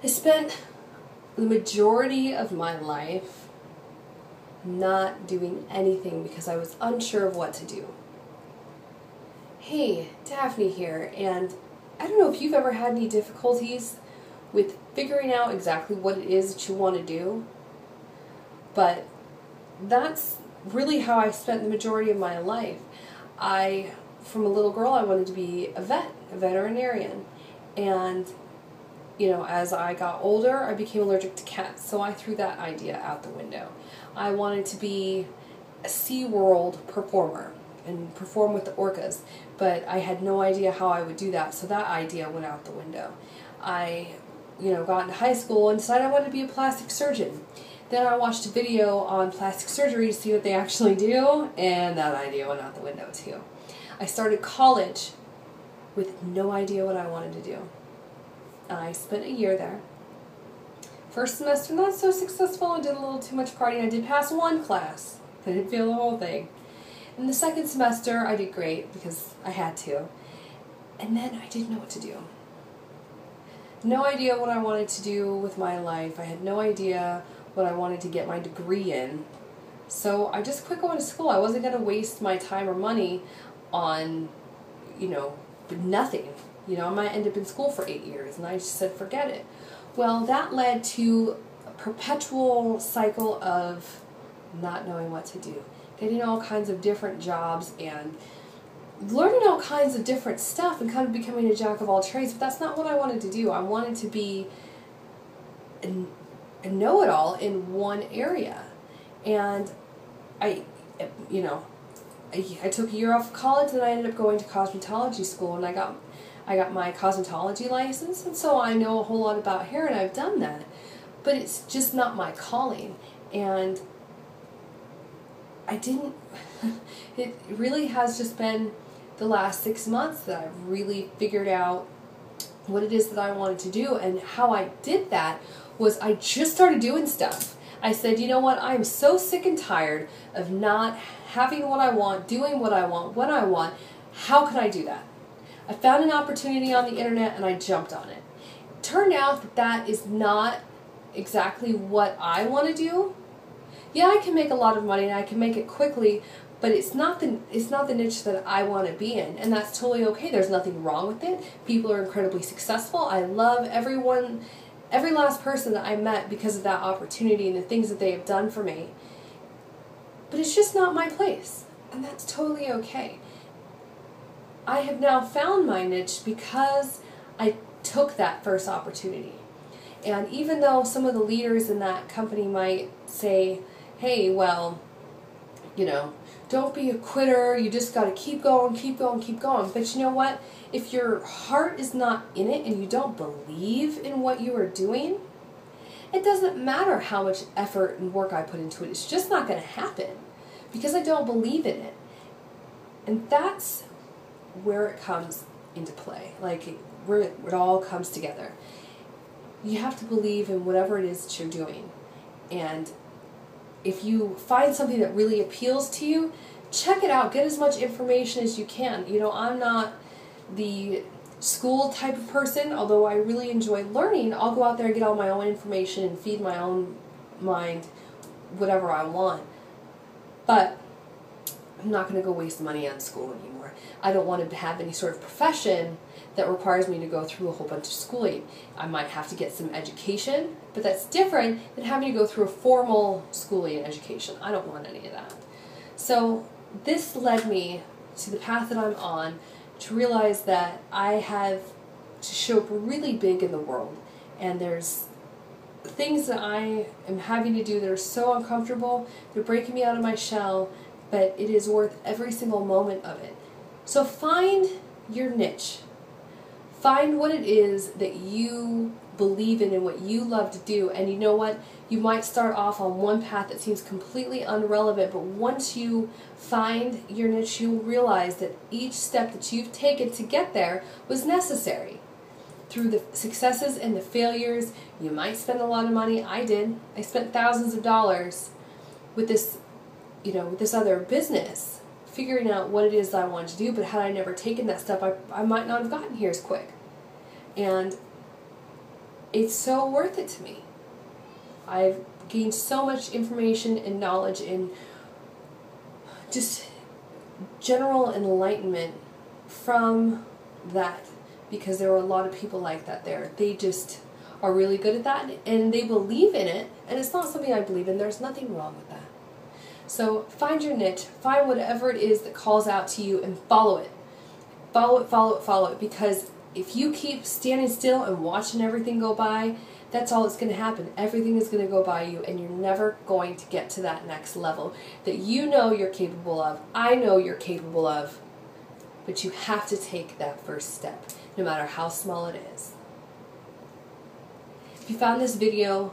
I spent the majority of my life not doing anything because I was unsure of what to do. Hey, Daphne here, and I don't know if you've ever had any difficulties with figuring out exactly what it is that you want to do, but that's really how I spent the majority of my life. From a little girl, I wanted to be a veterinarian, and as I got older, I became allergic to cats, so I threw that idea out the window. I wanted to be a SeaWorld performer and perform with the orcas, but I had no idea how I would do that, so that idea went out the window. I, got into high school and decided I wanted to be a plastic surgeon. Then I watched a video on plastic surgery to see what they actually do, and that idea went out the window too. I started college with no idea what I wanted to do. I spent a year there. First semester, not so successful. I did a little too much partying. I did pass one class. I didn't feel the whole thing. In the second semester, I did great because I had to. And then I didn't know what to do. No idea what I wanted to do with my life. I had no idea what I wanted to get my degree in. So I just quit going to school. I wasn't going to waste my time or money on, nothing. I might end up in school for 8 years, and I just said, forget it. Well, that led to a perpetual cycle of not knowing what to do, getting all kinds of different jobs and learning all kinds of different stuff and kind of becoming a jack of all trades, but that's not what I wanted to do. I wanted to be a know-it-all in one area. And I took a year off of college, and I ended up going to cosmetology school, and I got my cosmetology license, and so I know a whole lot about hair, and I've done that. But it's just not my calling, and it really has just been the last 6 months that I've really figured out what it is that I wanted to do, and how I did that was I just started doing stuff. I said, you know what, I am so sick and tired of not having what I want, doing what I want, when I want. How can I do that? I found an opportunity on the internet and I jumped on it. It turned out that that is not exactly what I want to do. Yeah, I can make a lot of money and I can make it quickly, but it's not the niche that I want to be in, and that's totally okay. There's nothing wrong with it. People are incredibly successful. I love everyone, every last person that I met because of that opportunity and the things that they have done for me. But it's just not my place, and that's totally okay. I have now found my niche because I took that first opportunity. And even though some of the leaders in that company might say, hey, well, don't be a quitter, you just got to keep going, keep going, keep going. But you know what? If your heart is not in it and you don't believe in what you are doing, it doesn't matter how much effort and work I put into it. It's just not going to happen because I don't believe in it. And that's where it comes into play, where it all comes together. You have to believe in whatever it is that you're doing. And if you find something that really appeals to you, check it out. Get as much information as you can. I'm not the school type of person, although I really enjoy learning. I'll go out there and get all my own information and feed my own mind whatever I want. But I'm not going to go waste money on school anymore. I don't want to have any sort of profession that requires me to go through a whole bunch of schooling. I might have to get some education, but that's different than having to go through a formal schooling and education. I don't want any of that. So this led me to the path that I'm on, to realize that I have to show up really big in the world. And there's things that I am having to do that are so uncomfortable, they're breaking me out of my shell, but it is worth every single moment of it. So find your niche. Find what it is that you believe in and what you love to do. And you know what? You might start off on one path that seems completely irrelevant, but once you find your niche, you'll realize that each step that you've taken to get there was necessary. Through the successes and the failures, you might spend a lot of money. I did. I spent thousands of dollars with this, with this other business, figuring out what it is that I wanted to do, but had I never taken that step, I might not have gotten here as quick. And it's so worth it to me. I've gained so much information and knowledge and just general enlightenment from that, because there were a lot of people like that there. They just are really good at that, and they believe in it, and it's not something I believe in. There's nothing wrong with that. So find your niche, find whatever it is that calls out to you, and follow it. Follow it, follow it, follow it, because if you keep standing still and watching everything go by, that's all that's going to happen. Everything is going to go by you, and you're never going to get to that next level that you know you're capable of. I know you're capable of, but you have to take that first step, no matter how small it is. If you found this video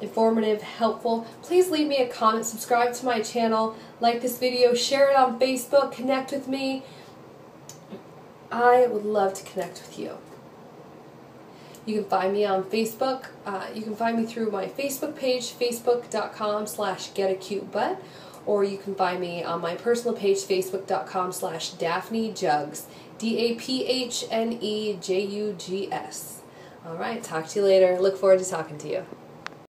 informative, helpful, please leave me a comment, subscribe to my channel, like this video, share it on Facebook, connect with me. I would love to connect with you. You can find me on Facebook. You can find me through my Facebook page, facebook.com/getacutebutt, or you can find me on my personal page, facebook.com/DaphneJugs, DaphneJugs. All right, talk to you later. Look forward to talking to you.